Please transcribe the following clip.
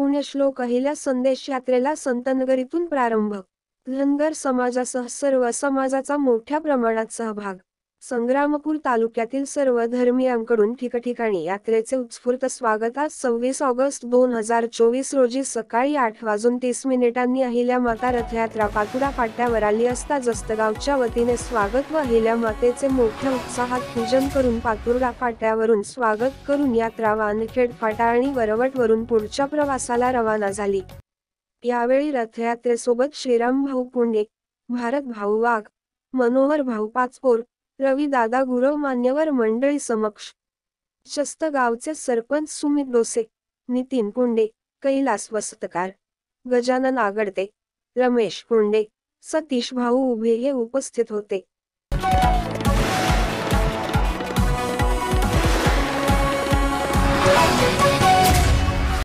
पुण्यश्लोक अहिल्या संदेश यात्रेला संतनगरीतून प्रारंभ. धनगर समाजासह सर्व समाजाचा मोठ्या प्रमाणात सहभाग. संग्रामपूर तालुक्यातील सर्व धर्मीयांकडून ठिकठिकाणी यात्रेचे उत्स्फूर्त स्वागत. आज 26 ऑगस्ट 2024 रोजी सकाळी 8:30 अहिल्यामाता रथयात्रा पातुरा फाट्यावर आली असता जस्तगावच्या वतीने स्वागत व अहिल्यामातेचे मोठ्या उत्साहात पूजन करून पातुरा फाट्यावरून स्वागत करून यात्रा वानखेड फाटा आणि वरवटवरून पुढच्या प्रवासाला रवाना झाली. यावेळी रथयात्रेसोबत श्रीरामभाऊ पुंडे, भारतभाऊ वाघ, मनोहरभाऊ पाचपोर, रविदादा गुरव मान्यवर मंडळी समक्ष. जस्तगावचे सरपंच सुमित डोसे, नितीन पुंडे, कैलास वस्तकार, गजानन आगडते, रमेश पुंडे, सतीश भाऊ उभे हे उपस्थित होते.